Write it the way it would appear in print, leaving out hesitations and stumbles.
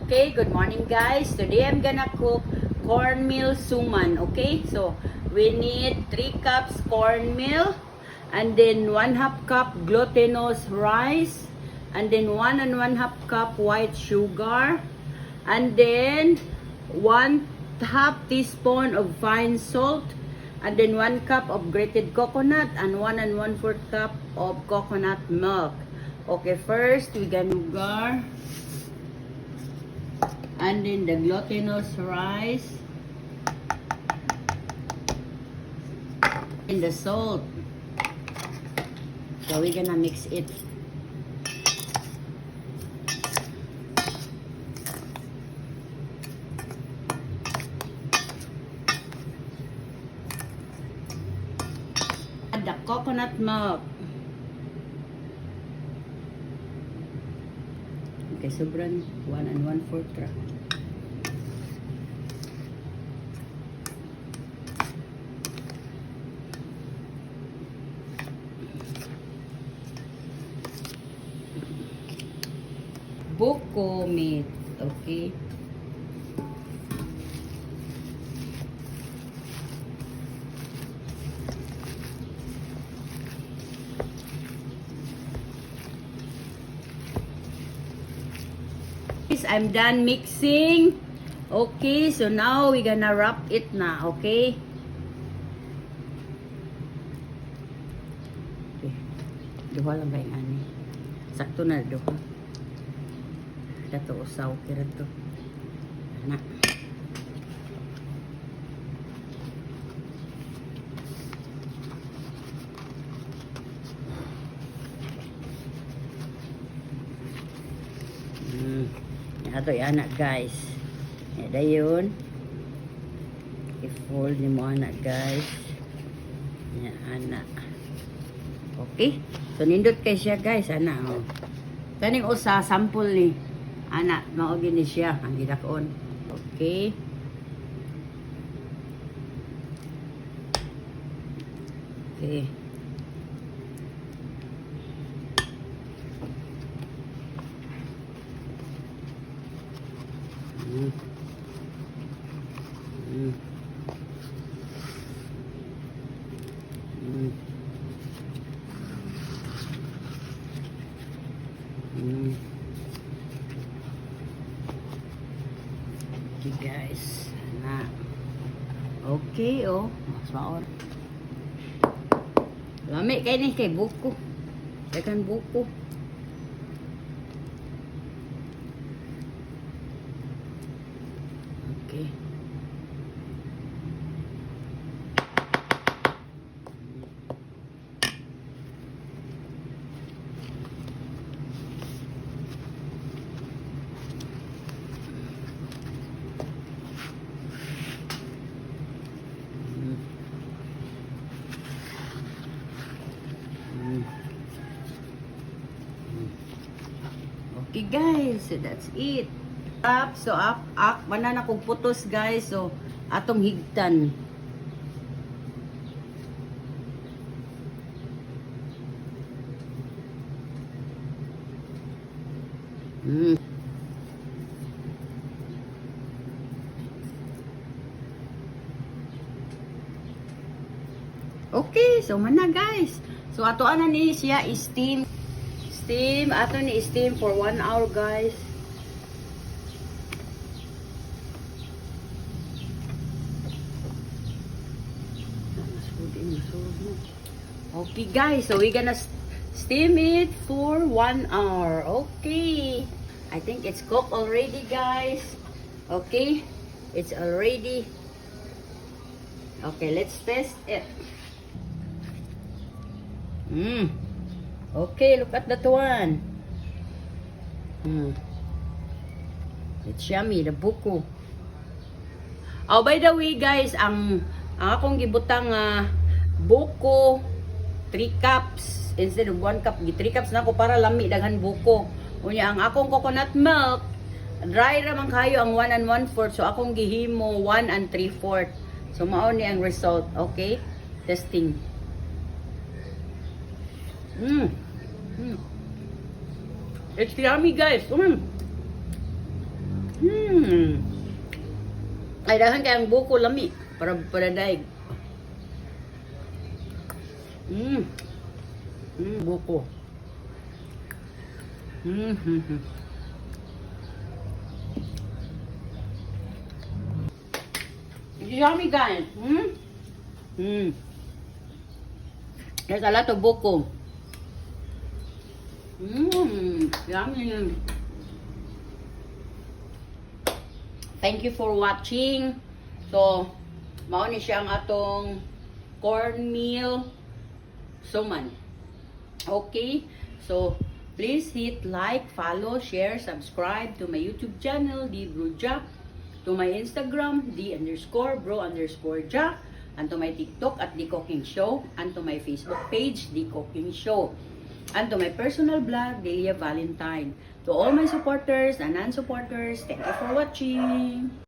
Okay, good morning guys. Today I'm gonna cook cornmeal suman. Okay, so we need 3 cups cornmeal and then 1/2 cup glutinous rice and then 1 cup white sugar and then 1/2 teaspoon of fine salt and then 1 cup of grated coconut and 1 cup of coconut milk. Okay, first we gonna and then the glutinous rice and the salt. So we're gonna mix it. Add the coconut milk. Okay, sobrang 1 cup. Buko meat, okay? I'm done mixing. Okay, so now we're gonna wrap it na, okay? Okay. Duha lang ba yung ani? Sakto na duha. Dato usaw kira to. Na. Ato anak guys. Ya dayon. I-fold ni mo anak guys. Ya anak. Okay? So nindot kay siya guys anak oh. Kaning usa sample ni anak mao gini siya ang gidakon. Okay? Okay. Okay guys, na okay oh, mas maor. Lami kay ni kay buko. Dagan buko. Okay. Okay guys, so that's it. So mana na kog putos guys. So atong higtan. Okay, so mana guys. So ato ana ni siya steam ato ni steam for 1 hour guys. Okay guys, so we're gonna steam it for 1 hour. Okay, I think it's cooked already guys. Okay, it's already okay. Let's test it. Okay, look at that one. It's yummy, the buko. Oh, by the way guys, ang akong gibutang buko 3 cups instead of 1 cup. 3 cups na ako para lami daghan buko. Unya ang akong coconut milk dry ra man kayo ang 1 1/4. So akong gihimo 1 3/4. So mao ni ang result, okay? Testing. It's yummy guys. Ay, dahan kayang buko lami. Para daig. Buko. It's yummy, guys. There's a lot of buko. Yummy. Thank you for watching. So, mao ni siya ang atong cornmeal suman. Okay? So, please hit like, follow, share, subscribe to my YouTube channel, D Bro Jack. To my Instagram, D_bro_jack. And to my TikTok at The Cooking Show. And to my Facebook page, The Cooking Show. And to my personal blog, Delia Valentine. To all my supporters and non-supporters, thank you for watching.